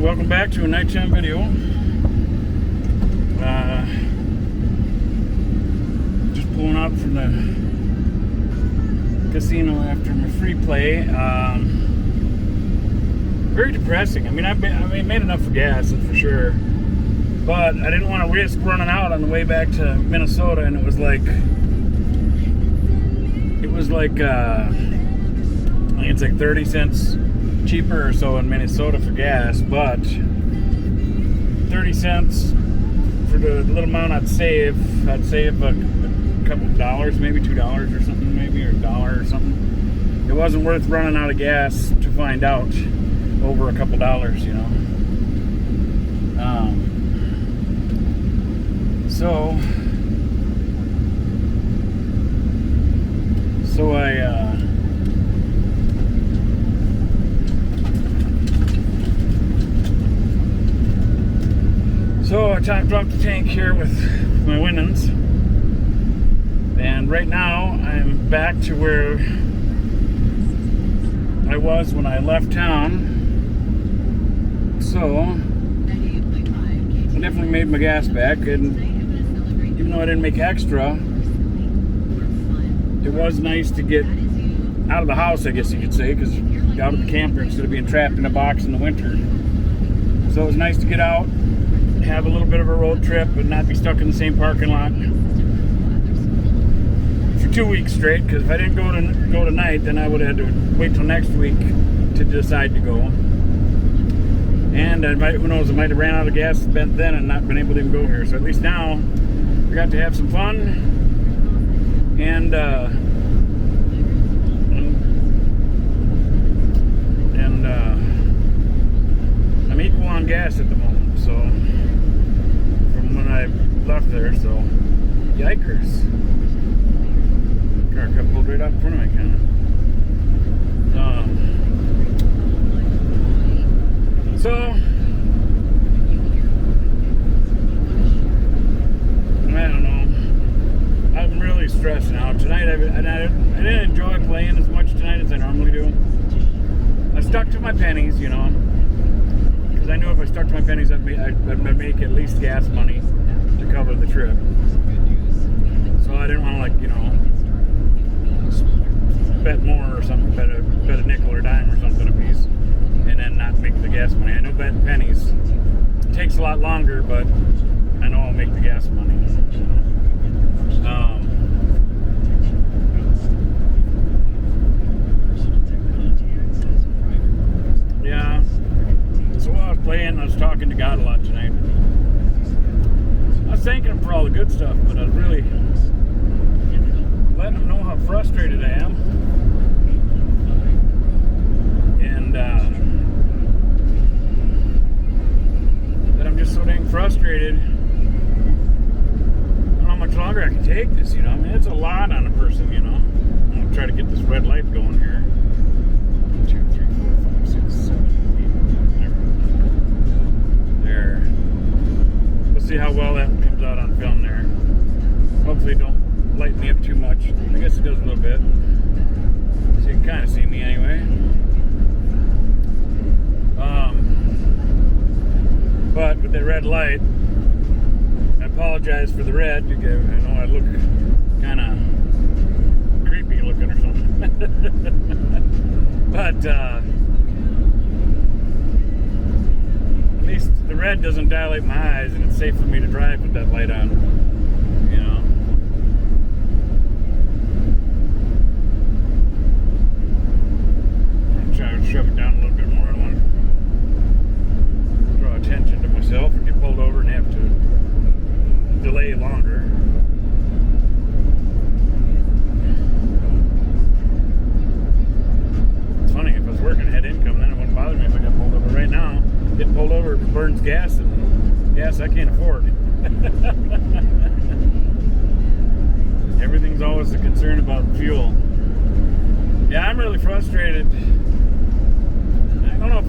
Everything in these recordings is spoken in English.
Welcome back to a nighttime video. Just pulling out from the casino after my free play. Very depressing. I mean, I made enough for gas, that's for sure. But I didn't want to risk running out on the way back to Minnesota, and it was like I think it's like 30 cents cheaper or so in Minnesota for gas, but 30 cents for the little amount I'd save a couple of dollars, maybe $2 or something, maybe, or $1 or something. It wasn't worth running out of gas to find out over a couple dollars, you know. So I topped off the tank here with my Winans, and right now I'm back to where I was when I left town. So I definitely made my gas back, and even though I didn't make extra, it was nice to get out of the house, I guess you could say, because out of the camper instead of being trapped in a box in the winter. So it was nice to get out, have a little bit of a road trip, and not be stuck in the same parking lot for 2 weeks straight. Because if I didn't go tonight, then I would have had to wait till next week to decide to go. And who knows, I might have ran out of gas then and not been able to even go here. So at least now we got to have some fun, and I'm equal on gas at the moment. So from when I left there, so yikers. Car kept pulled right out in front of me, kind of. So I don't know. I'm really stressing out tonight. I didn't enjoy playing as much tonight as I normally do. I stuck to my pennies, you know, because I knew if I stuck to my pennies, I'd make at least gas money to cover the trip. So I didn't want to, like, you know, bet more or something, bet a nickel or dime or something a piece, and then not make the gas money. I know betting pennies takes a lot longer, but I know I'll make the gas money. Yeah. So while I was playing, I was talking to God a lot tonight. I was thanking Him for all the good stuff, but I was really letting Him know how frustrated I am. And that I'm just so dang frustrated. I don't know how much longer I can take this, you know. I mean, it's a lot on a person, you know. I'm going to try to get this red light going here. 1, 2, 3, 4, 5, 6, 7, 8. There. We'll see how well that comes out on film there. Hopefully it don't light me up too much. I guess it does a little bit. So you can kind of see me anyway. But with that red light, I apologize for the red, because I know I look kind of creepy looking or something. But at least the red doesn't dilate my eyes, and it's safe for me to drive with that light on, you know. I'm trying to shove it down a little bit more. I want to draw attention to myself and get pulled over and have to delay longer. It's funny, if I was working head income, then it wouldn't bother me if I got pulled over. Right now, getting pulled over burns gas, and gas I can't afford. Everything's always a concern about fuel. Yeah, I'm really frustrated. I don't know if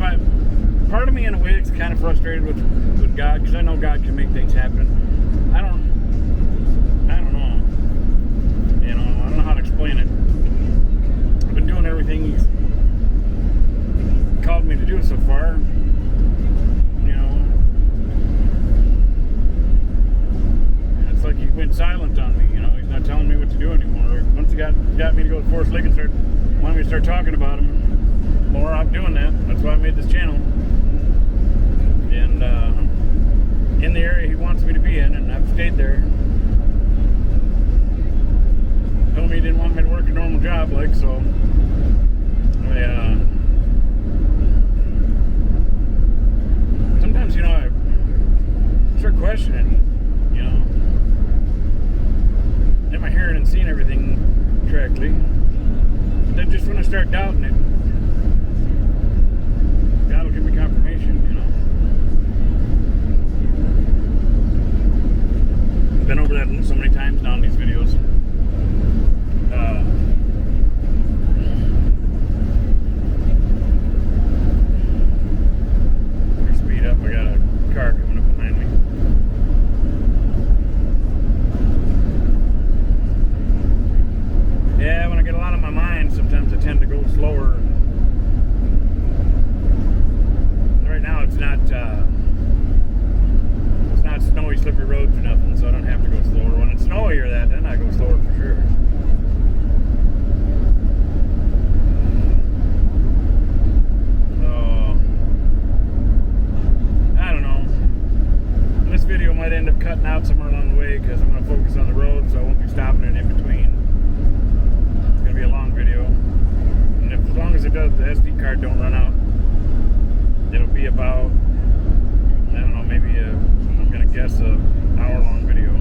part of me in a way is kind of frustrated with God, because I know God can make things happen. I don't know. You know, I don't know how to explain it. I've been doing everything He's called me to do so far. this channel, and in the area he wants me to be in, and I've stayed there. Told me he didn't want me to work a normal job, like, so sometimes, I start questioning, am I hearing and seeing everything correctly? But then just when I start doubting it, God will give me confirmation, I've been over that so many times now in these videos. Speed up, I got a car coming up behind me. Yeah, when I get a lot on my mind, sometimes I tend to go slower. Right now it's not snowy, slippery roads or nothing, so I don't have to go slower. When it's snowy or that, then I go slower for sure. So, I don't know. This video might end up cutting out somewhere along the way because I'm going to focus on the road, so I won't be stopping it in between. It's going to be a long video. And as long as it does, the SD card don't run out, it'll be about, I don't know, maybe I'm going to guess a hour-long video.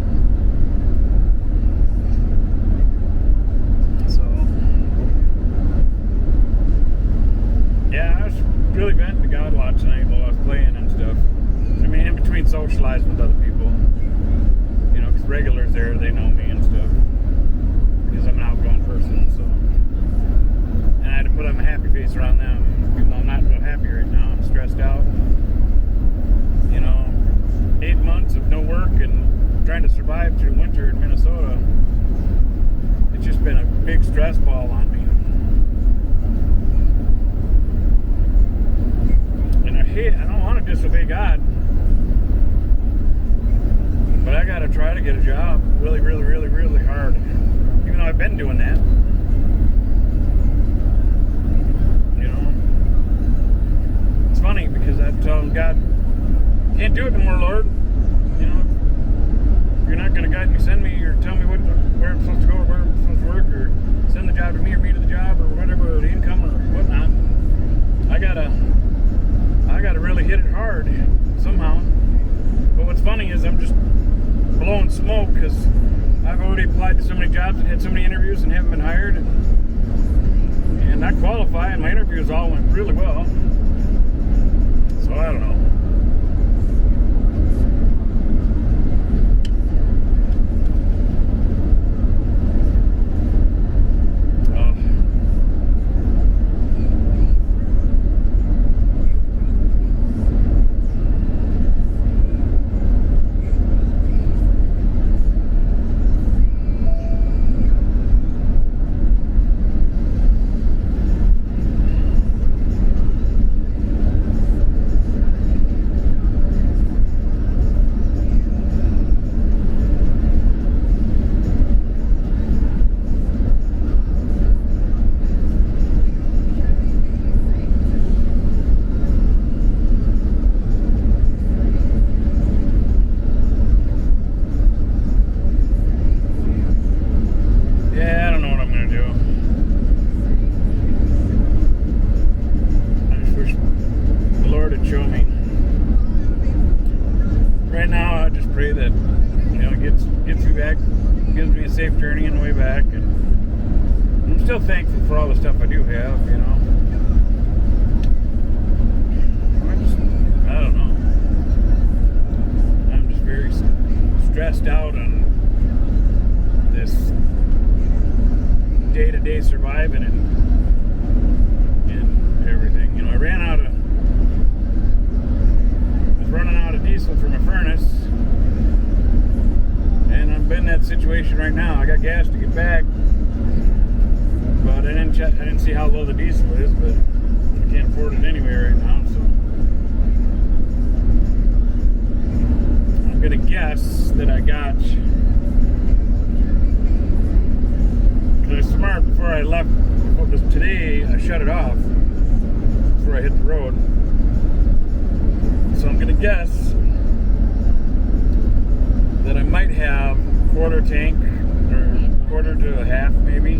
So, yeah, I was really venting to God a lot tonight while I was playing and stuff. I mean, in between socializing with other people, because regulars there, they know me and stuff, because I'm an outgoing person, so. And I had to put on a happy face around them, even though I'm not real happy right now. I'm stressed out. 8 months of no work and trying to survive through winter in Minnesota. It's just been a big stress ball on me. And I don't want to disobey God, but I got to try to get a job really, really, really, really hard. Even though I've been doing that. It's funny because I'm telling God, can't do it anymore, Lord. If you're not going to guide me, send me, or tell me where I'm supposed to go, or where I'm supposed to work, or send the job to me, or me to the job, or whatever, or the income, or whatnot. I gotta really hit it hard somehow. But what's funny is I'm just blowing smoke because I've already applied to so many jobs and had so many interviews and haven't been hired, and I qualify, and my interviews all went really well. So I don't know. Safe journey on the way back, and I'm still thankful for all the stuff I do have, I don't know. I'm just very stressed out on this day-to-day surviving and everything. I was running out of diesel for my furnace. And I'm in that situation right now. I got gas to get back, but I didn't see how low the diesel is, but I can't afford it anyway right now, so I'm gonna guess that I got, because I was smart before I left. Today I shut it off before I hit the road. would guess that I might have quarter tank or quarter to a half maybe,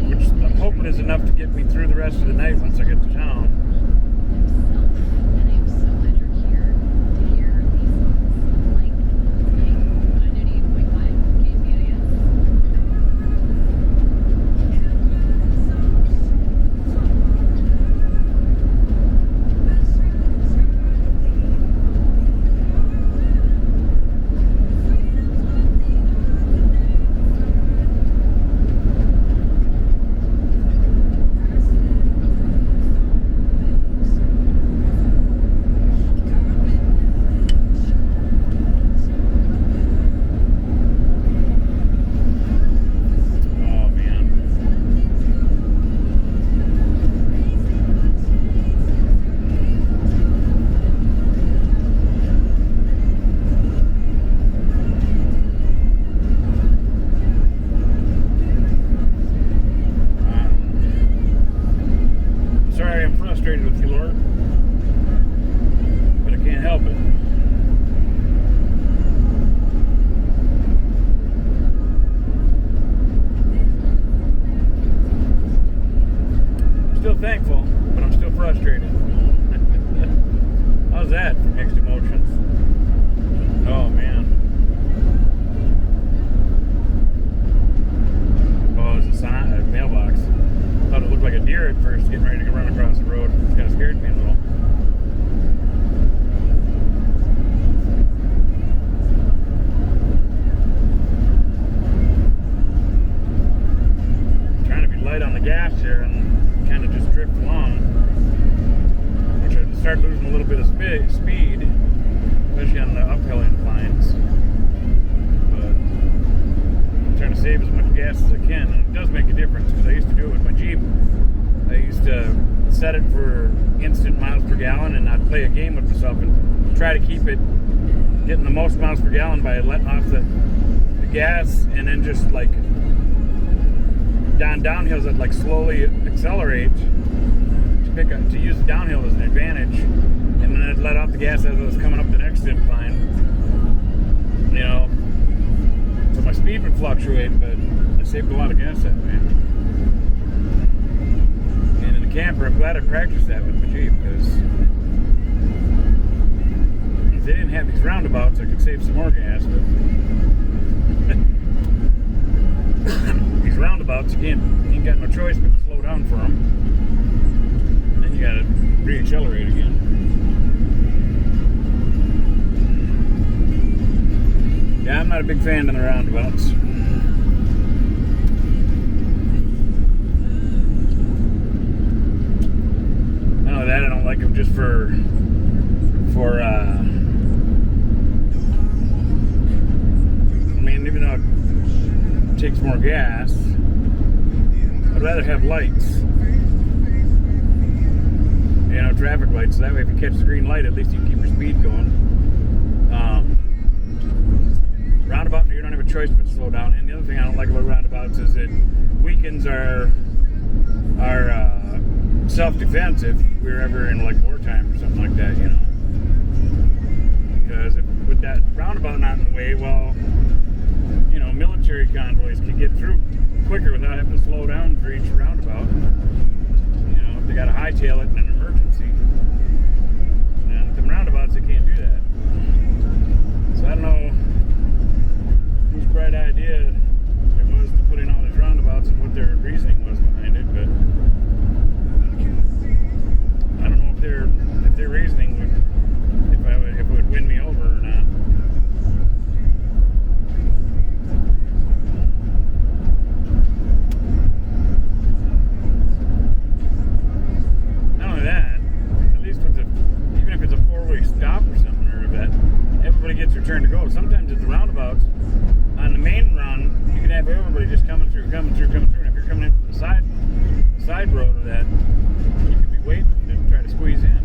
which I'm hoping is enough to get me through the rest of the night once I get to town. With you, Lord, but I can't help it. I'm still thankful, but I'm still frustrated. How's that for mixed emotions? Oh man. Oh, it's a sign, a mailbox. Thought it looked like a deer at first, getting ready to run across the road. It kind of scared me a little. Trying to be light on the gas here and kind of just drift along, which I start losing a little bit of speed, especially on the uphill inclines. But I'm trying to save as much gas as I can, and it does make a difference because I used to do it with my Jeep. I used to set it for instant miles per gallon, and I'd play a game with myself and try to keep it getting the most miles per gallon by letting off the gas, and then just like downhills I'd like slowly accelerate to use the downhill as an advantage, and then I'd let off the gas as I was coming up the next incline. You know, so my speed would fluctuate, but I saved a lot of gas that way. Camper, I'm glad I practiced that with the Jeep, because if they didn't have these roundabouts, I could save some more gas. But these roundabouts, you ain't got no choice but to slow down for them. Then you gotta re-accelerate again. Yeah, I'm not a big fan of the roundabouts. That I don't like them just for I mean, even though it takes more gas, I'd rather have lights, you know, traffic lights, so that way if you catch the green light, at least you can keep your speed going. Roundabout, you don't have a choice but to slow down. And the other thing I don't like about roundabouts is it weakens our self-defense if we're ever in like wartime or something like that, you know. Because with that roundabout not in the way, well, you know, military convoys can get through quicker without having to slow down for each roundabout. You know, if they got to hightail it in an emergency. And with the roundabouts, they can't do that. So I don't know whose bright idea it was to put in all these roundabouts and what their reasoning was behind it, but I don't know if their reasoning would, if it would win me over or not. Not only that, at least with even if it's a four-way stop or something, or that everybody gets their turn to go. Sometimes at the roundabouts, on the main run, you can have everybody just coming through, and if you're coming in from the side road of that, you can be waiting to try to squeeze in.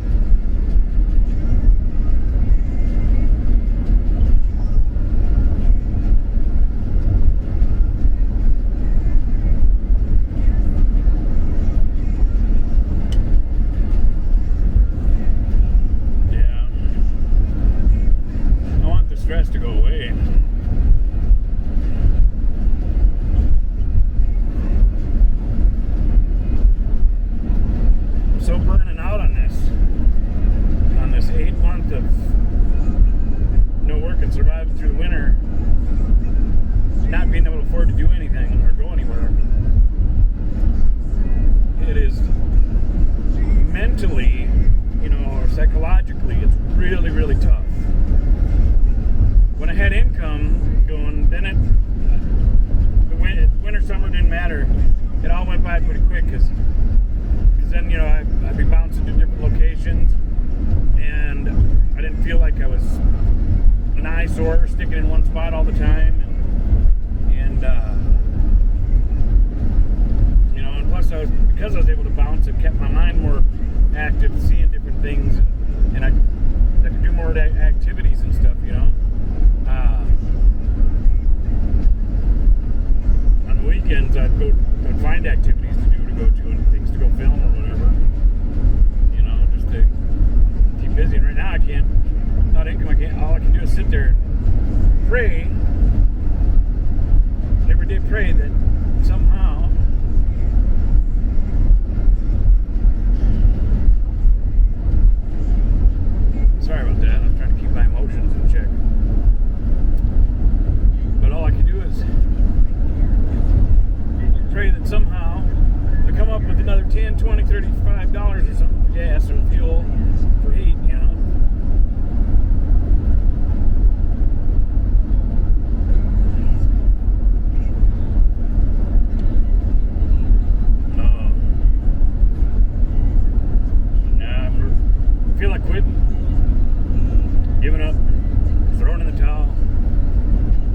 really, really tough. When I had income going, then winter, summer didn't matter. It all went by pretty quick because then, you know, I'd be bouncing to different locations and I didn't feel like I was an eyesore sticking in one spot all the time. And you know, and plus because I was able to bounce, it kept my mind more active, seeing different things, and I could do more activities and stuff, you know. On the weekends, I'd find activities to go to and things to go film or whatever, you know, just to keep busy. And right now I can't, without income, all I can do is sit there and pray, every day pray that somehow sorry about that, I'm trying to keep my emotions in check. But all I can do is pray that somehow I come up with another $10, $20, $35 or something for gas or fuel for heat, you know. I feel like quitting, giving up, throwing in the towel,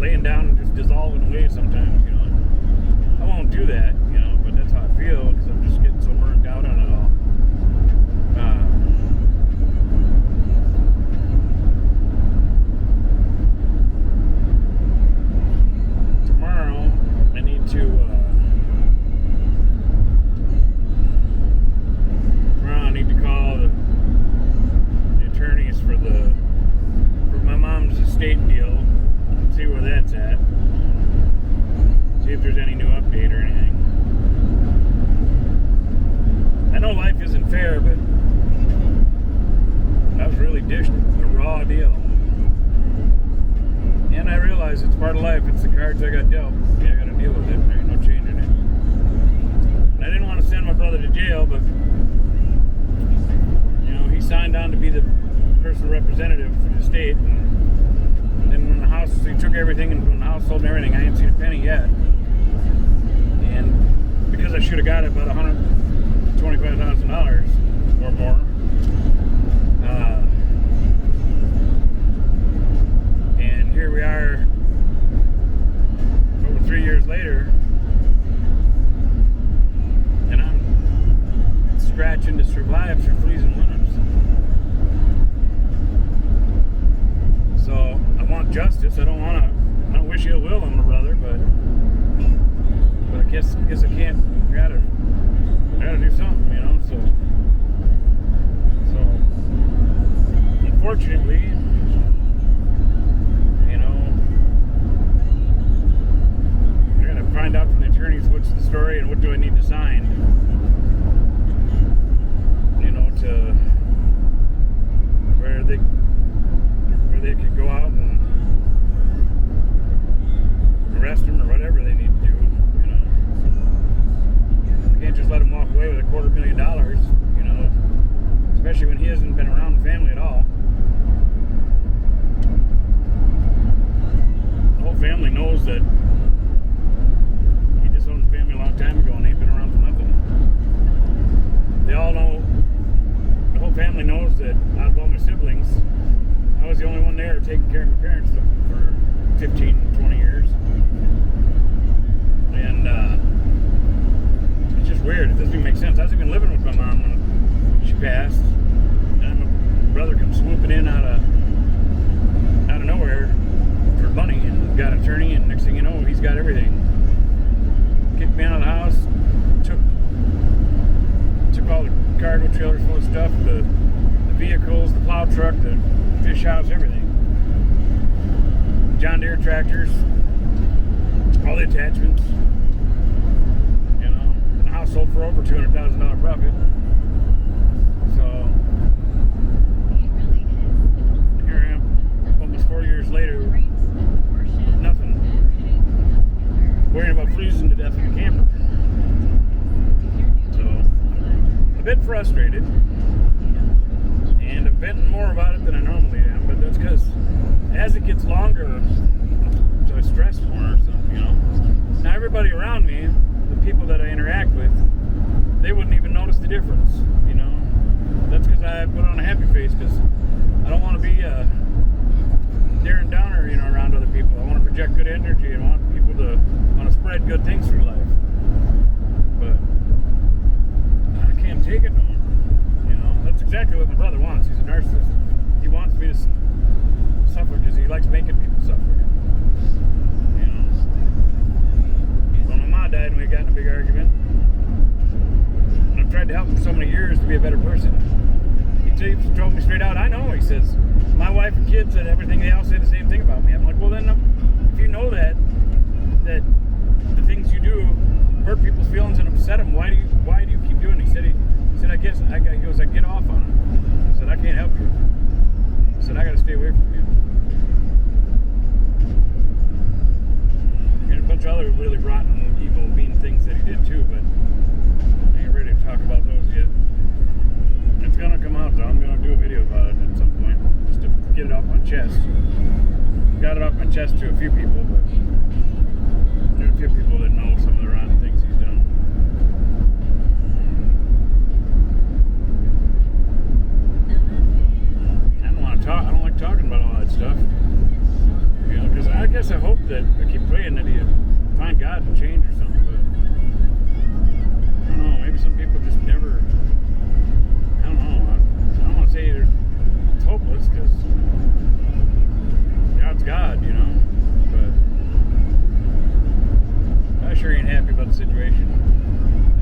laying down and just dissolving away sometimes, you know. I won't do that, you know, but that's how I feel because I'm just getting so burnt out on it all. Tomorrow, I need to call the attorneys for my mom's estate deal, see where that's at, see if there's any new update or anything. I know life isn't fair, but I was really dished a raw deal. And I realize it's part of life, it's the cards I got dealt. Yeah, I gotta deal with it, there ain't no changing it. And I didn't want to send my brother to jail, but he signed on to be the personal representative for the state, and then when the house, he took everything, and when the house sold and everything, I ain't seen a penny yet. And because I should have got it about $125,000 or more, and here we are over 3 years later, and I'm scratching to survive through fleas and winters. So I want justice. I don't wish ill will on my brother, but I guess I can't. I gotta do something, you know. So unfortunately, you know, I gotta find out from the attorneys what's the story and what do I need to sign, you know, to where they could go out and arrest him or whatever they need to do, you know. I can't just let him walk away with $250,000, you know, especially when he hasn't been around the family at all. The whole family knows that he disowned the family a long time ago and ain't been around for nothing. They all know, the whole family knows that out of all my siblings, I was the only one there taking care of my parents for 15, 20 years. And it's just weird. It doesn't even make sense. I was even living with my mom when she passed. And then my brother comes swooping in out of nowhere for money and got an attorney, and next thing you know, he's got everything. Kicked me out of the house, took all the cargo trailers full of stuff, the vehicles, the plow truck, the fish house, everything. John Deere tractors, all the attachments, you know, and the house sold for over $200,000 profit. So here I am, almost 4 years later, nothing, worrying about freezing to death in the camper. So a bit frustrated, and venting more about it than I normally am, but that's because as it gets longer, I stress more or something, you know. Now everybody around me, the people that I interact with, they wouldn't even notice the difference, you know. That's because I put on a happy face, because I don't want to be a Darren Downer, you know, around other people. I want to project good energy and want people to want to spread good things through life. But I can't take it no more. You know, that's exactly what my brother wants. He's a narcissist. He wants me to suffer because he likes making people suffer. You know, when my mom died and we got in a big argument, and I've tried to help him for so many years to be a better person. He told me straight out, I know, he says, my wife and kids and everything, they all say the same thing about me. I'm like, well then, if you know that the things you do hurt people's feelings and upset them, why do you keep doing it? He said, he goes, I get off on him. I said, I can't help you. I said, I got to stay away from you. And a bunch of other really rotten, evil, mean things that he did too, but I ain't ready to talk about those yet. It's gonna come out though. I'm gonna do a video about it at some point, just to get it off my chest. Got it off my chest to a few people, but there's a few people that know some of the rotten things he's done. I don't want to talk. I don't like talking about all that stuff. You know, because I guess I hope that I keep praying that he'll find God and change or something. But I don't know. Maybe some people just never. I don't know. I don't want to say it's hopeless because God's God, you know. But I sure ain't happy about the situation.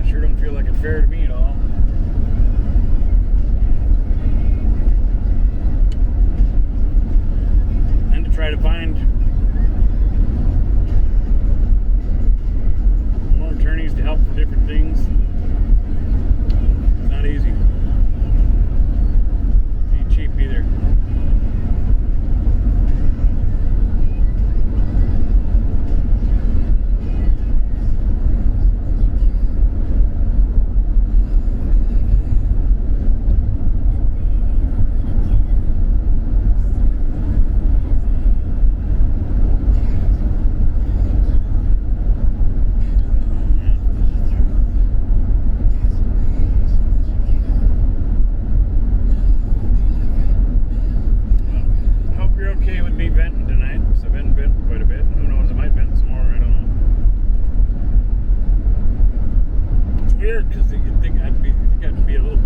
I sure don't feel like it's fair to me at all. And to try to find more attorneys to help for different things, it's not easy. Cheap either. Because you'd think I'd be a little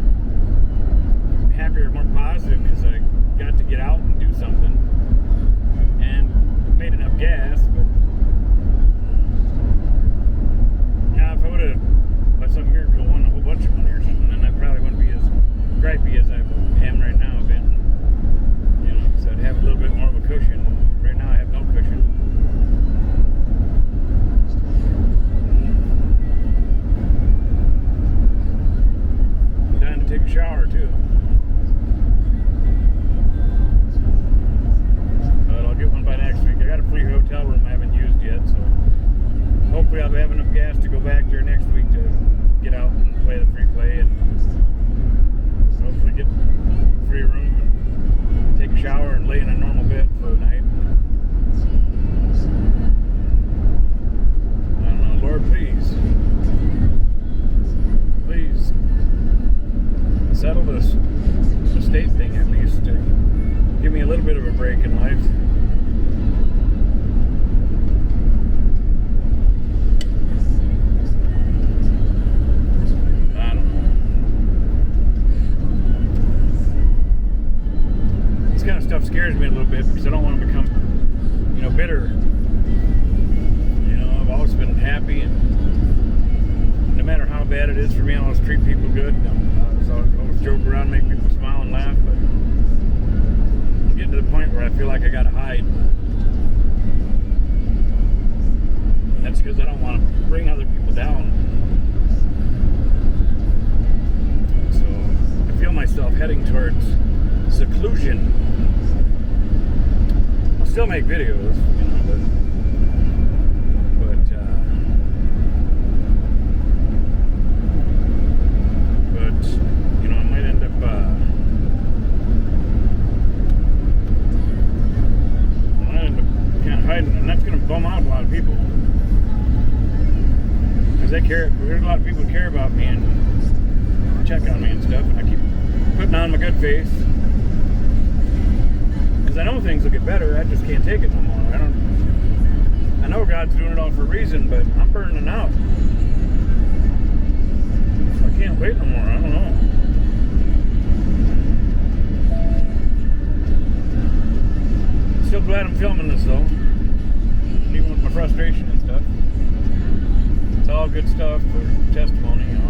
happier, more positive, because I got to get out and do something and made enough gas. But now, if I would have, by some miracle, won a whole bunch of money or something, then I probably wouldn't be as gripey as I am right now. But you know, because I'd have a little bit more of a cushion. Right now, I have no cushion. Take a shower too. But I'll get one by next week. I got a free hotel room I haven't used yet, so hopefully I'll have enough gas to go back there next week to get out and play the free play and hopefully get a free room and take a shower and lay in a normal bed for a night. I don't know, Lord, please settle this estate thing at least to give me a little bit of a break in life. I don't know. This kind of stuff scares me a little bit because I don't want to become, you know, bitter. You know, I've always been happy, and no matter how bad it is for me, I always treat people good. I always joke around, make people smile and laugh, but I'm getting to the point where I feel like I gotta hide. And that's because I don't want to bring other people down. So I feel myself heading towards seclusion. I'll still make videos, you know, but you know, I might end up care. There's a lot of people who care about me and check on me and stuff, and I keep putting on my good face because I know things will get better. I just can't take it no more. I know God's doing it all for a reason, but I'm burning out. I can't wait no more. I don't know. Still glad I'm filming this though, even with my frustration and stuff. It's all good stuff for testimony, you know.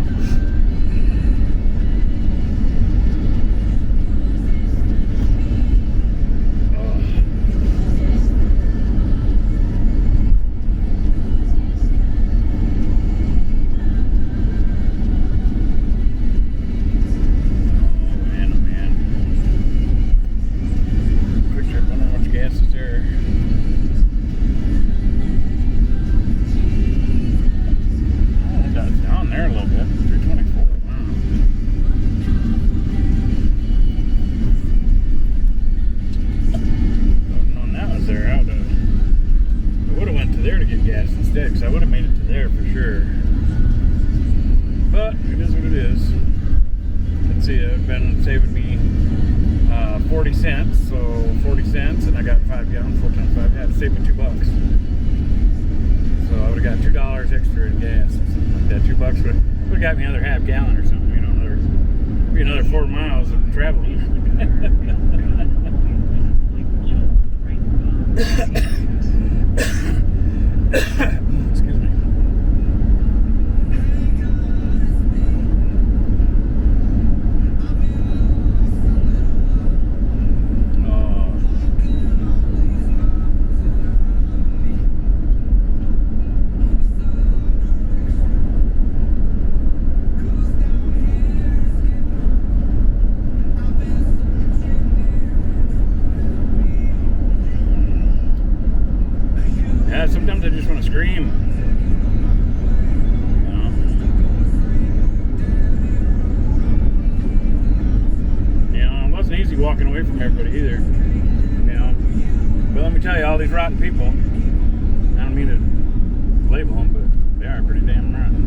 I would have made it to there for sure, but it is what it is. Let's see, it's been saving me 40 cents, so 40 cents, and I got 5 gallons, 4 times 5, yeah, it saved me $2. So I would have got $2 extra in gas, something like that. $2 would have got me another half gallon or something, you know, another 4 miles of traveling. Excuse me. Sometimes I just want to scream. You know, it wasn't easy walking away from everybody either. You know, but let me tell you, all these rotten people, I don't mean to label them, but they are pretty damn rotten.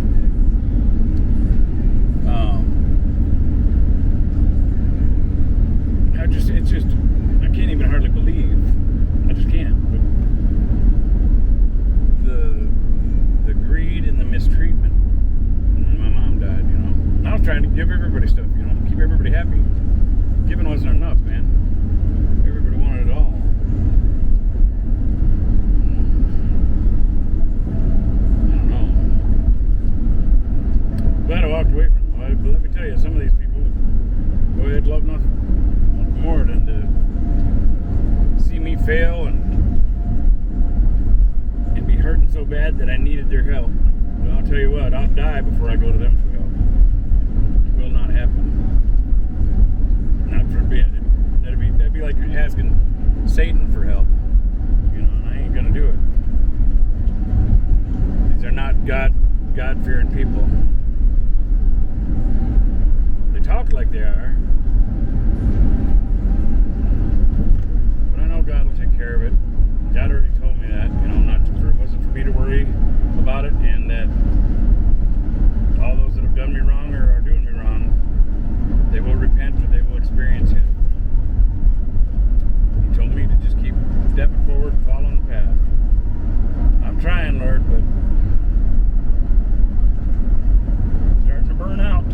I can't even hardly believe. I just can't. But the greed and the mistreatment. And my mom died, you know. And I was trying to give everybody stuff, you know, keep everybody happy. Giving wasn't enough, man. Everybody wanted it all. I don't know. Glad I walked away from them. But let me tell you, some of these people, boy, they'd love nothing more than to see me fail and be hurting so bad that I needed their help. But I'll tell you what, I'll die before I go to them for help. It will not happen. Not for being. That'd be like you're asking Satan for help. You know, and I ain't gonna do it. These are not God-fearing people. They talk like they are. But I know God will take care of it. God already told me that, you know, it wasn't for me to worry about it, and that all those that have done me wrong or are doing me wrong, they will repent or they will experience it. He told me to just keep stepping forward and following the path. I'm trying, Lord, but I'm starting to burn out.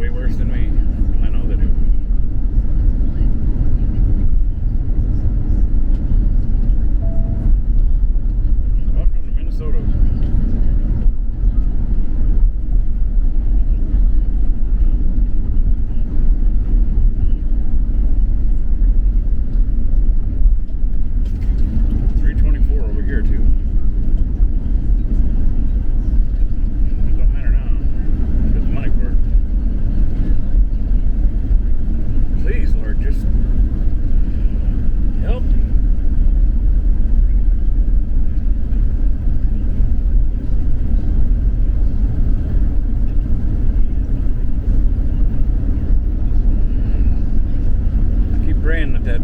way worse than me. I know they do. Welcome to Minnesota. Over here too. It don't matter now. Get the money for it. Please, Lord, just help me. I keep praying that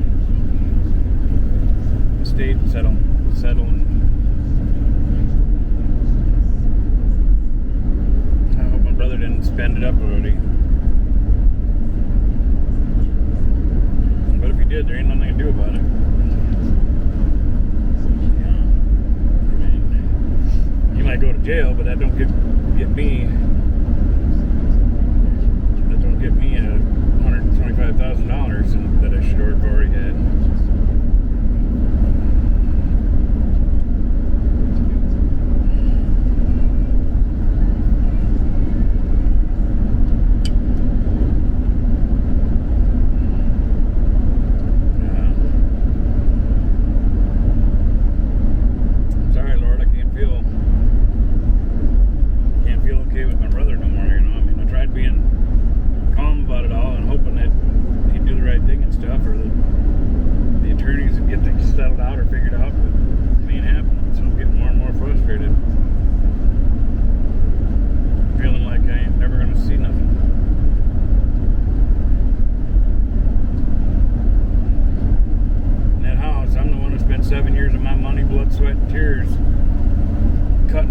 state settle and I hope my brother didn't spend it up already. But if he did, there ain't nothing I can do about it. Yeah. I mean, he might go to jail, but that don't get me. That don't get me $125,000 that I should have already had.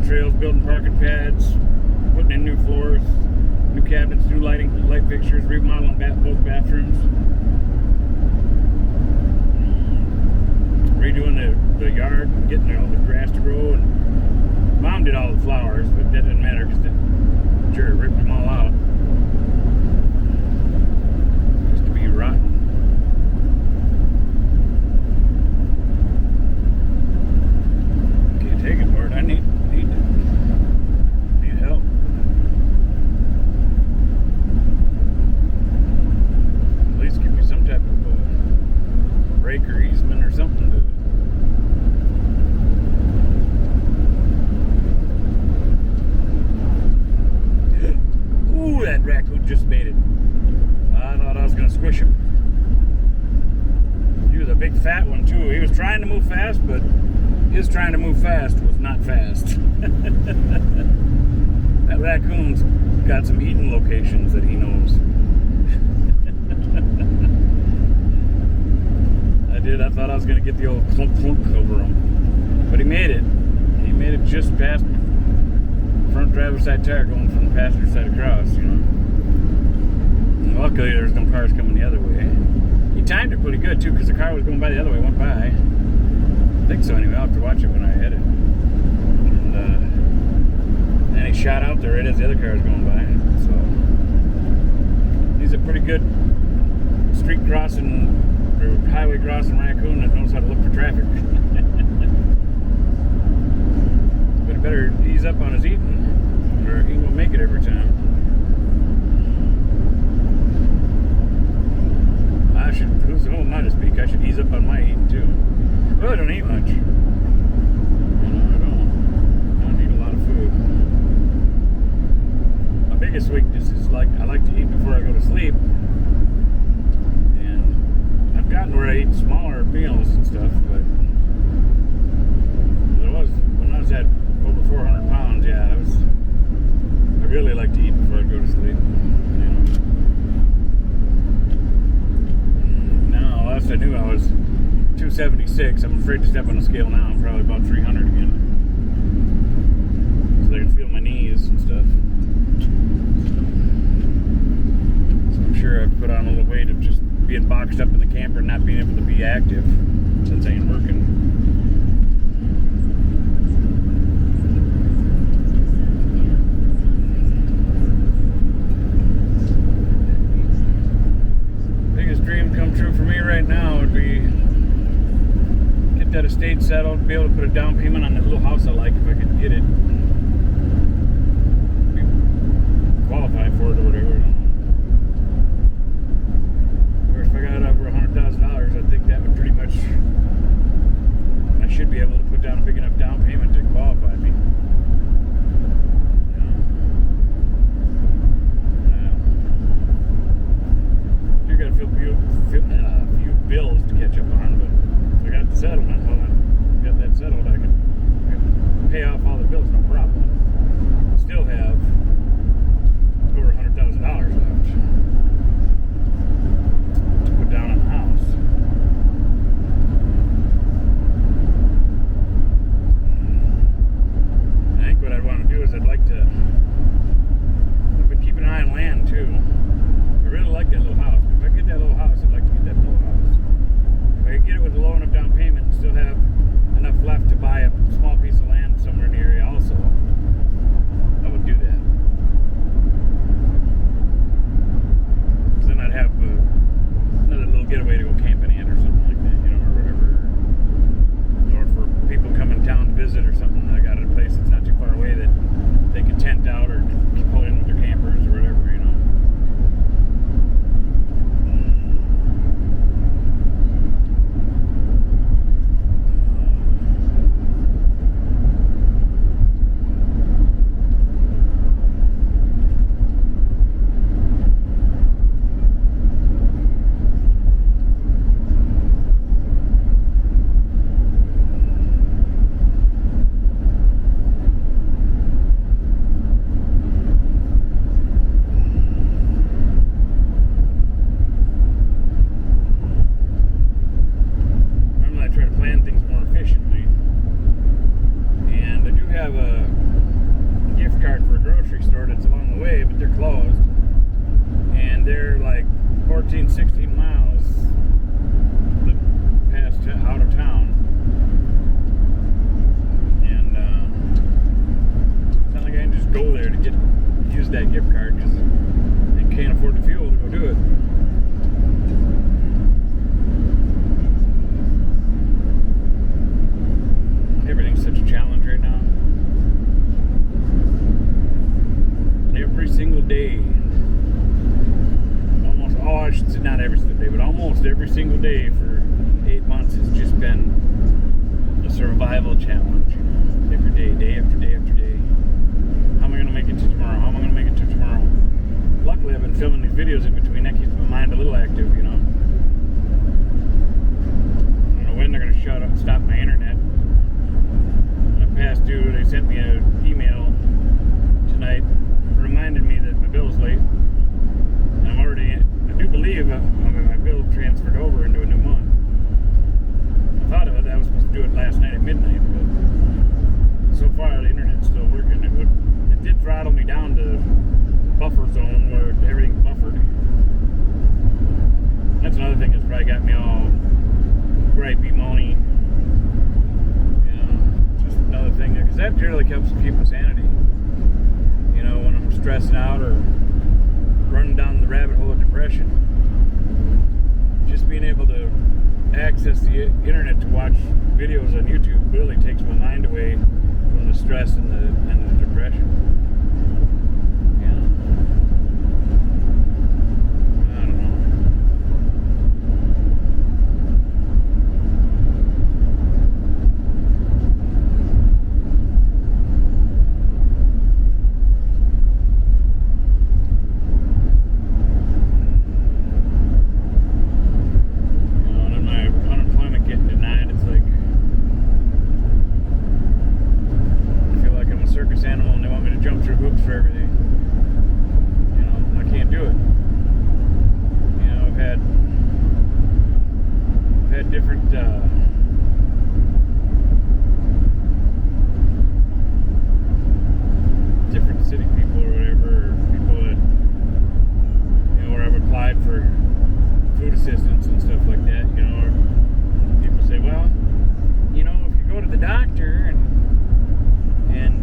Trails, building parking pads, putting in new floors, new cabinets, new light fixtures, remodeling both bathrooms, redoing the yard, getting all the grass to grow, and Mom did all the flowers, but that didn't matter because sure ripped them all out. Just to be rotten. Can't take it, Lord. I need help. At least give me some type of break or easement or something to. Ooh, that raccoon just made it. I thought I was gonna squish him. He was a big fat one too. He was trying to move fast, but his trying to move fast was not fast. That raccoon's got some eating locations that he knows. I thought I was going to get the old clunk clunk over him. But he made it. He made it just past the front driver's side tire going from the passenger side across, you know. And luckily there's no cars coming the other way. He timed it pretty good too because the car was going by the other way, went by. I think so anyway. I'll have to watch it when I edit. And he shot out there right as the other car was going by. So he's a pretty good street crossing or highway crossing raccoon that knows how to look for traffic. But he better ease up on his eating or he won't make it every time. Who am I to speak? I should ease up on my eating too. Well, I don't eat much. Biggest weakness is I like to eat before I go to sleep, and I've gotten where I eat smaller meals and stuff, but when I was at over 400 pounds, yeah, I really like to eat before I go to sleep, you know. Now, last I knew I was 276. I'm afraid to step on the scale now. I'm probably about 300 again, so I can feel my knees and stuff. Sure, I've put on a little weight of just being boxed up in the camper and not being able to be active since I ain't working. settled, be able to put a down payment on that little house I like if I could get it. Qualify for it or whatever. I don't know. Or if I got over $100,000, I think that would pretty much. I should be able to put down a big enough down payment to qualify me. You got a few bills to catch up on, but if I got the settlement. Well, I got that settled. I can pay off all the bills, no problem. Still have over $100,000 left to put down on the house. I think what I'd want to do is I've been keeping an eye on land too. I really like that little house. If I get that little house, I'd like to get that little house. If I could get it with a low enough down payment and still have enough left to buy a small piece of land somewhere in the area also, I would do that. Because then I'd have another little getaway to go camping in or something like that, or whatever. Or for people coming to town to visit or something, I got a place that's not too far away that they can tent out or pull in with their campers or whatever, every single day for 8 months has just been a survival challenge. Every day, day after day after day. How am I going to make it to tomorrow? How am I going to make it to tomorrow? Luckily, I've been filming these videos in between. That keeps my mind a little active, I don't know when they're going to stop my internet. Past due, they sent me an email tonight reminding me that my bill's late. And I do believe my bill transferred over into a new month. I thought of it, I was supposed to do it last night at midnight, but so far the internet's still working. It did throttle me down to buffer zone where everything's buffered. That's another thing that's probably got me all gripey, moany. Just another thing, because that really helps keep my sanity. When I'm stressing out or running down the rabbit hole of depression, just being able to access the internet to watch videos on YouTube really takes my mind away from the stress and the depression. I don't know. For everything, I can't do it. I've had different city people or whatever, or people that where I've applied for food assistance and stuff like that. Or people say, well, if you go to the doctor and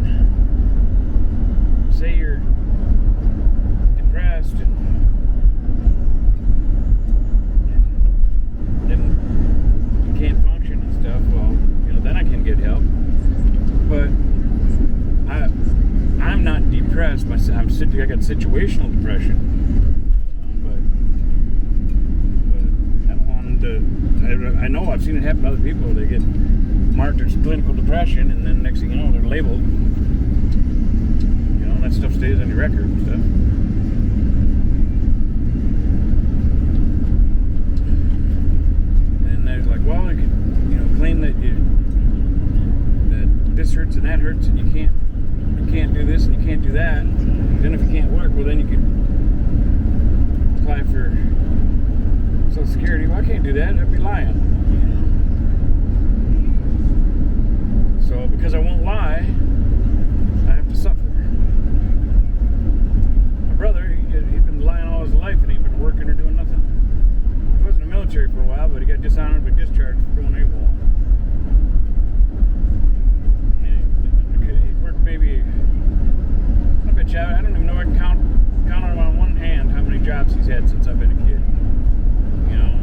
say you're depressed. I got situational depression. But I don't want to. I know I've seen it happen to other people. They get marked as clinical depression, and then next thing you know, they're labeled. You know, that stuff stays on your record and stuff. And they're like, well, you can, claim that this hurts and that hurts, and you can't do this and you can't do that. Then if you can't work, well, then you can apply for Social Security. Well, I can't do that. I'd be lying. So because I won't lie, I have to suffer. My brother, he'd been lying all his life, and he'd been working or doing nothing. He was in the military for a while, but he got dishonorably discharged for going AWOL. He's worked maybe, I bet you, I don't even know if I can count on one hand how many jobs he's had since I've been a kid.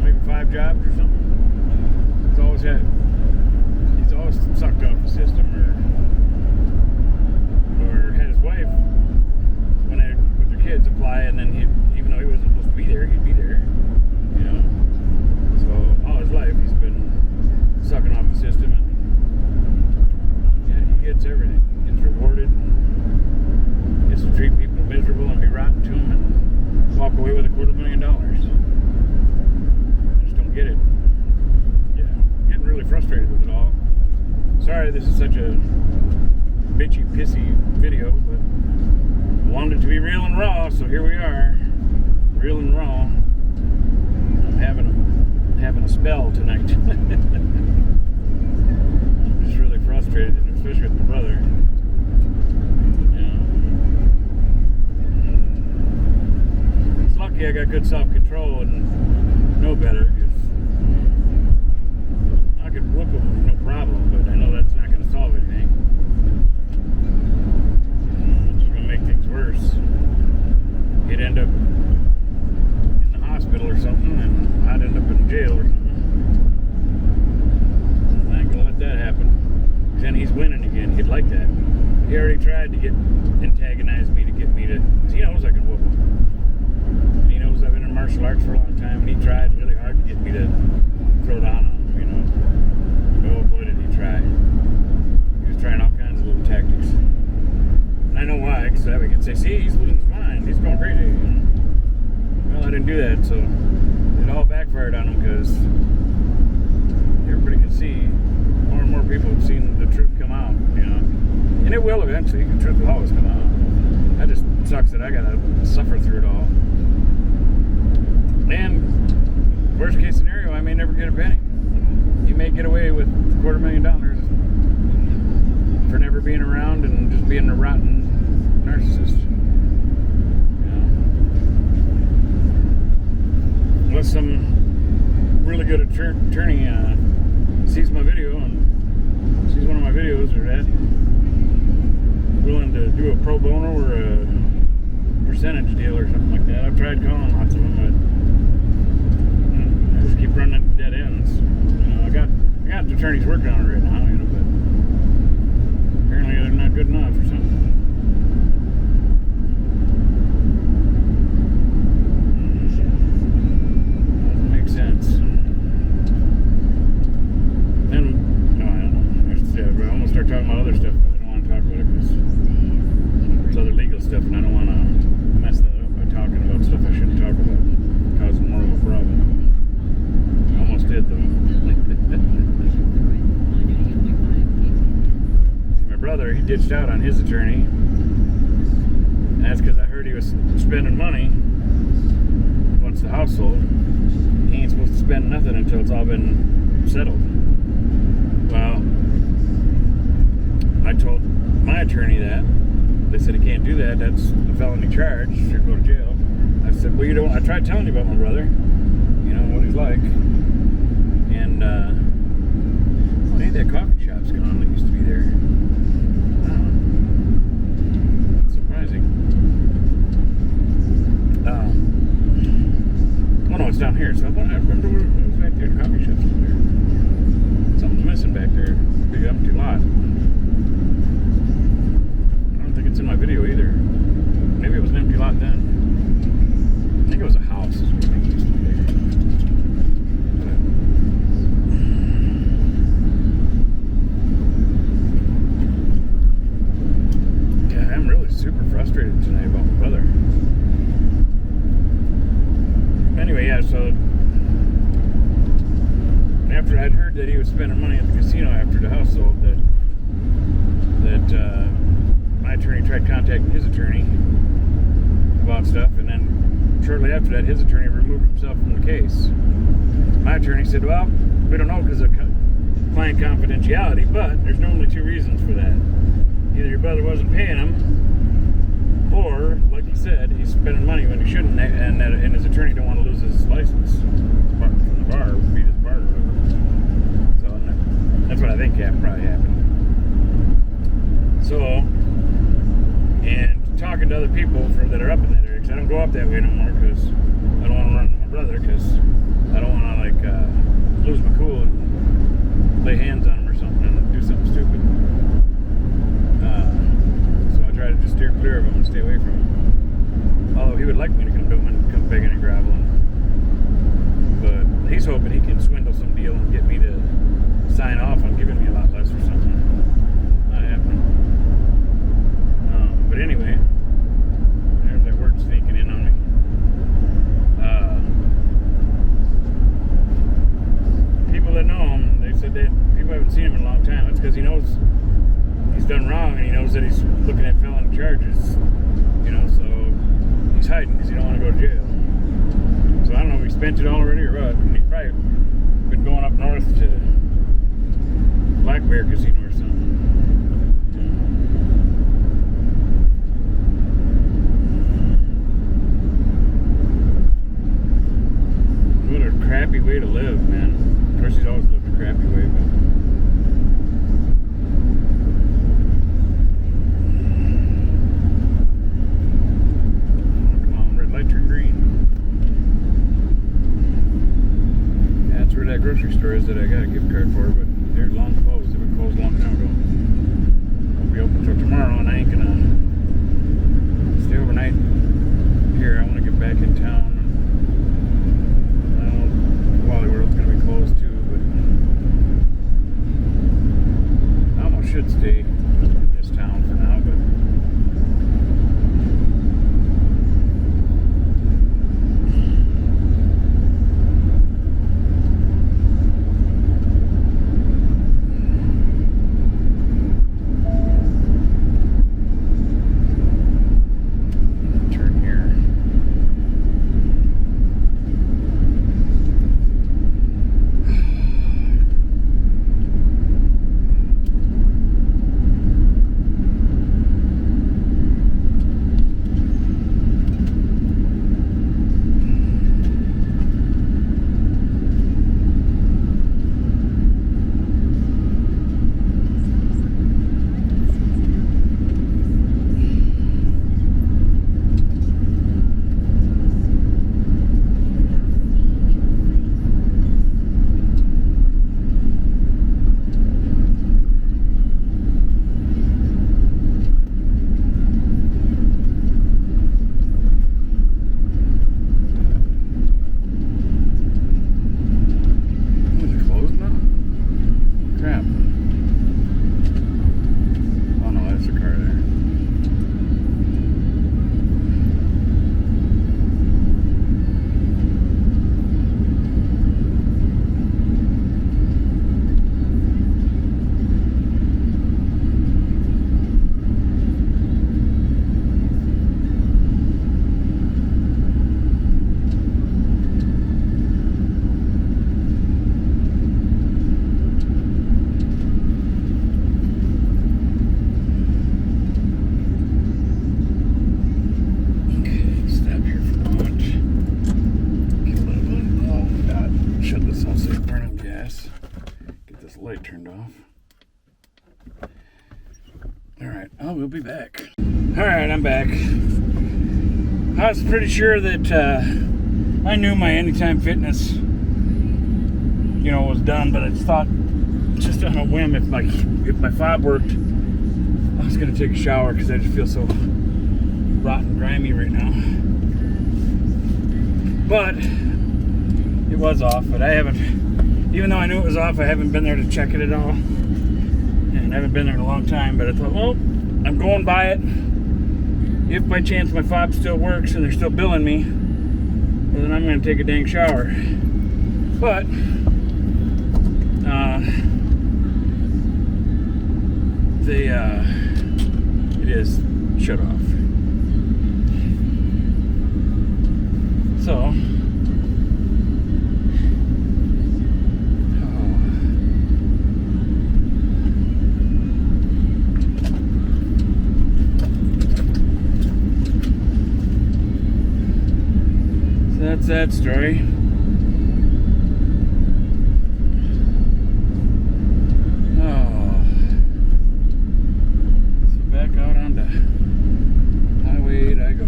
Maybe 5 jobs or something. He's always sucked off the system, or had his wife with their kids apply, and then even though he wasn't supposed to be there, he'd be there. So all his life he's been sucking off the system, and he gets everything. He gets rewarded, and gets to treat people miserable and be rotten to them, and walk away with $250,000. I just don't get it. Yeah, I'm getting really frustrated with it all. Sorry this is such a bitchy, pissy video, but I wanted it to be real and raw, so here we are. Real and raw. I'm having a spell tonight. I'm just really frustrated, especially with my brother. It's lucky I got good self-control and know better, because I could whoop him, no problem, but I know that's not going to solve anything. It's just going to make things worse. He'd end up in the hospital or something, and I'd end up in jail or something. I ain't going to let that happen. Then he's winning again. He'd like that. He already tried to antagonize me to get me to, because he knows I can whoop him. And he knows I've been in martial arts for a long time, and he tried really hard to get me to throw down on him, Oh boy, did he try. He was trying all kinds of little tactics. And I know why, because I can say, see, he's losing his mind. He's going crazy. Well, I didn't do that, so it all backfired on him, because everybody can see, more and more people have seen the truth come out, And it will eventually. The truth will always come out. That just sucks that I gotta suffer through it all. And worst case scenario, I may never get a penny. You may get away with $250,000 for never being around and just being a rotten narcissist. Unless some really good attorney sees my video and sees one of my videos, or that willing to do a pro bono or a percentage deal or something like that. I've tried calling lots of them, but I just keep running into dead ends. I got attorneys working on it right now, but apparently they're not good enough or something. Doesn't make sense. And no, I don't know. I'm gonna start talking about other stuff, but I don't want to talk about it because it's other legal stuff, and I don't want to mess that up by talking about stuff I shouldn't talk about, causing more of a problem. I almost did though. My brother, he ditched out on his attorney, and that's because I heard he was spending money once the house sold. He ain't supposed to spend nothing until it's all been settled. Well, I told my attorney that. They said he can't do that. That's a felony charge. Should go to jail. I said, well, I tried telling you about my brother, what he's like. And hey, that coffee shop's gone that used to be there. Wow. That's surprising. Oh no, it's down here. So I remember where it was back there. The coffee shop's down there. Something's missing back there. Big empty lot. I don't think it's in my video either. super frustrated tonight about my brother. Anyway, yeah, so after I'd heard that he was spending money at the casino after the house sold, that my attorney tried contacting his attorney about stuff, and then shortly after that, his attorney removed himself from the case. My attorney said, well, we don't know because of client confidentiality, but there's normally two reasons for that. Either your brother wasn't paying him, or, like he said, he's spending money when he shouldn't, and his attorney don't want to lose his license from the bar, beat his bar or whatever. So that's what I think probably happened. So, and talking to other people that are up in that area, because I don't go up that way no more because I don't want to run into my brother, because I don't want to lose my cool and lay hands on him or something and do something stupid. So I try to just steer clear of him and stay away from him. Although he would like me to come to him and come begging and groveling. But he's hoping he can swindle some deal and get me to sign off on giving me a lot less or something. Not happening. But anyway, there's that word sneaking in on me. People that know him, they said that people haven't seen him in a long time. It's because he knows he's done wrong and he knows that he's looking at felony charges. So he's hiding because he don't want to go to jail. So I don't know if he spent it all already or what. And he's probably been going up north to Black Bear Casino or something. What a crappy way to live, man. Of course, he's always lived a crappy way, but come on, red light turned green. Yeah, that's where that grocery store is that I got a gift card for, but they're long closed. They've been closed a long time ago. Won't be open until tomorrow, and I ain't gonna stay overnight here. I want to get back in town. Wally World's gonna be closed too, but I almost should stay in this town for now, but light turned off. Alright, we'll be back. Alright, I'm back. I was pretty sure that I knew my Anytime Fitness, was done, but I just thought, just on a whim, if my fob worked, I was going to take a shower because I just feel so rotten grimy right now. But it was off, but I haven't, even though I knew it was off, I haven't been there to check it at all. And I haven't been there in a long time, but I thought, well, I'm going by it. if by chance my fob still works and they're still billing me, well, then I'm going to take a dang shower. But it is shut off. So that's that story. Oh, so back out on the highway I go.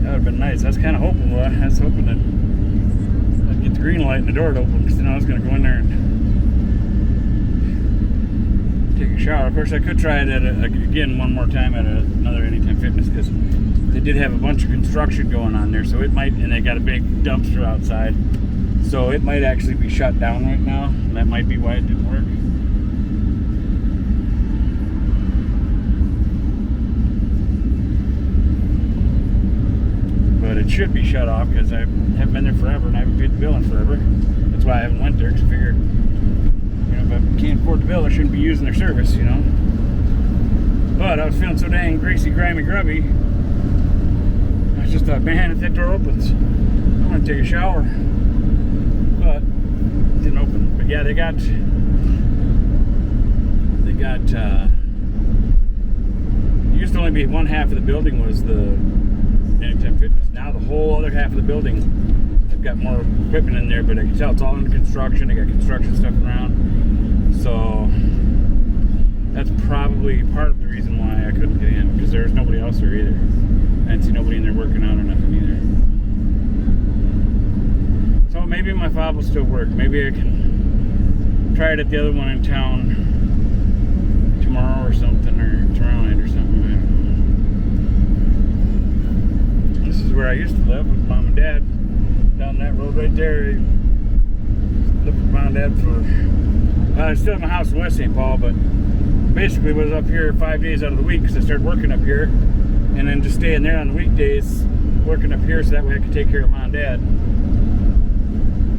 That would have been nice. I was kind of hoping. Well, I was hoping that I'd get the green light and the door to open, because then I was going to go in there and take a shower. Of course, I could try it at again one more time at another Anytime Fitness, because they did have a bunch of construction going on there, so it might, and they got a big dumpster outside, so it might actually be shut down right now, and that might be why it didn't work. But it should be shut off, because I haven't been there forever and I haven't paid the bill in forever. That's why I haven't went there, because I figured, if I can't afford the bill, I shouldn't be using their service, you know. But I was feeling so dang greasy, grimy, grubby. I just thought, man, if that door opens, I'm gonna take a shower. But it didn't open. But yeah, they got it used to only be one half of the building was the Anytime Fitness. Now the whole other half of the building, they've got more equipment in there, but I can tell it's all under construction. They got construction stuff around. So that's probably part of the reason why I couldn't get in, because there's nobody else there either. I didn't see nobody in there working out or nothing either. So maybe my fob will still work. Maybe I can try it at the other one in town tomorrow or something, or tomorrow night or something. I don't know. This is where I used to live with Mom and Dad. Down that road right there. I lived with Mom and Dad for... I was still in my house in West St. Paul, but basically was up here 5 days out of the week, because I started working up here, and then just staying there on the weekdays, working up here, so that way I could take care of Mom and Dad.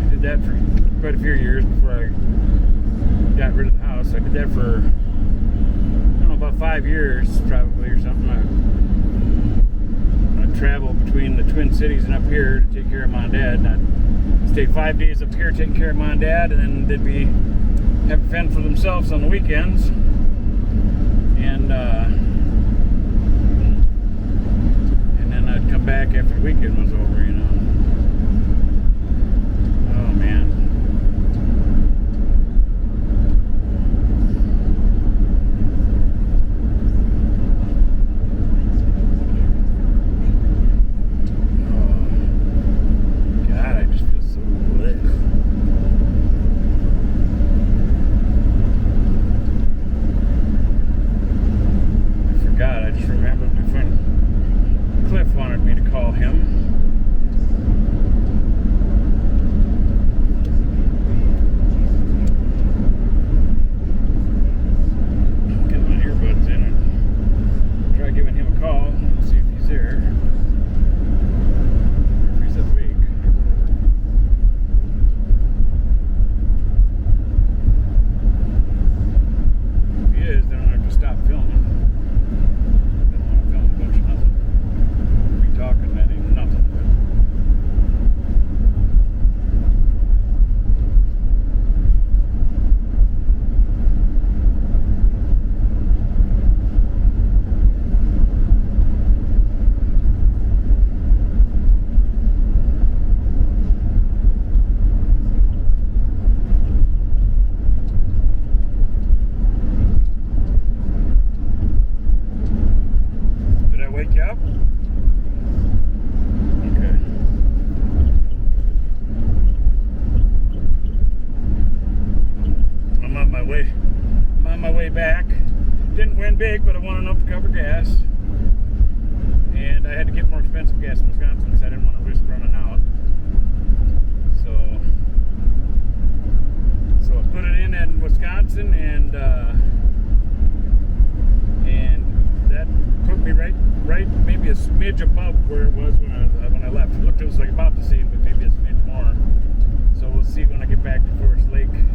I did that for quite a few years before I got rid of the house. I did that for, I don't know, about 5 years probably or something. I traveled between the Twin Cities and up here to take care of Mom and Dad, and I'd stay 5 days up here taking care of Mom and Dad, and then they'd be have to fend for themselves on the weekends, and then I'd come back after the weekend was over, you know. Oh man. Oh God, I just feel so lit. God, I just remembered my friend Cliff wanted me to call him. Get my earbuds in and try giving him a call and see if he's there. Or if he's awake. If he is, then I'll have to stop filming. Talking, that ain't nothing. Did I wake you up? I'm on my way back. Didn't win big, but I won enough to cover gas. And I had to get more expensive gas in Wisconsin because I didn't want to risk running out. So So I put it in Wisconsin, and that put me right maybe a smidge above where it was when I left. It was like about the same, but maybe a smidge more. So we'll see when I get back to Forest Lake. If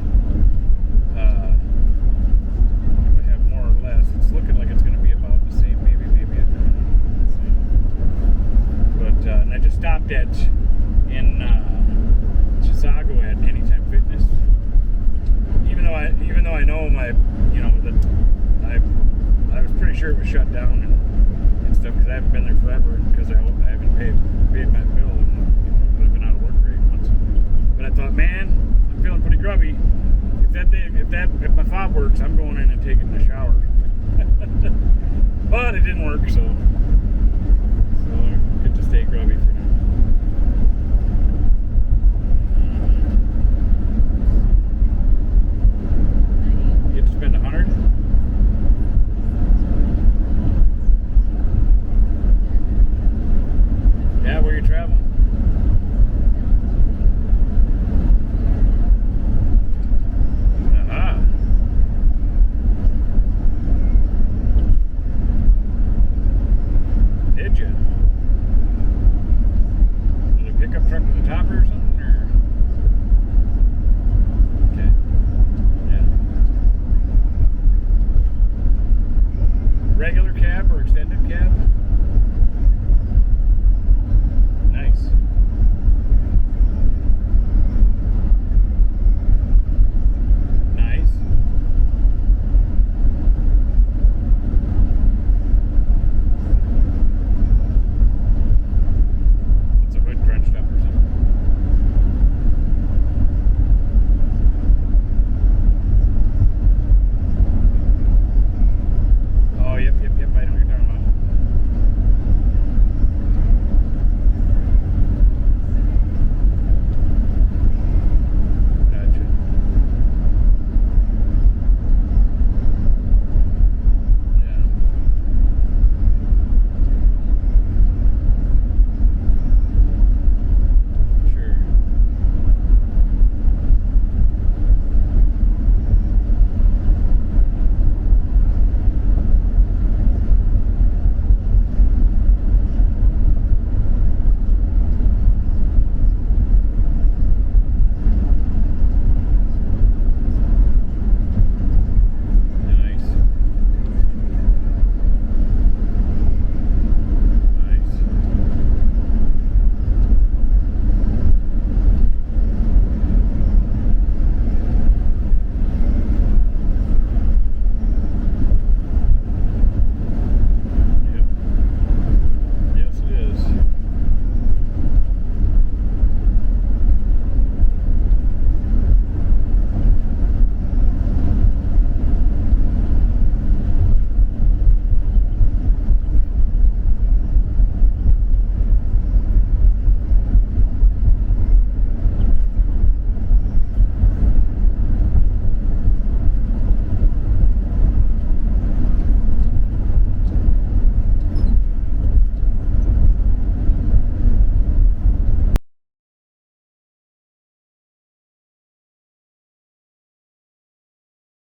I have more or less. It's looking like it's going to be about the same. Maybe the same. But and I just stopped in Chisago at Anytime Fitness. Even though I know that I was pretty sure it was shut down and stuff, because I haven't been there forever, because I haven't paid my bill, and I've been out of work for 8 months. But I thought, man, I'm feeling pretty grubby. If my fob works, I'm going in and taking a shower. But it didn't work, so I get to stay grubby for now. You get to spend $100.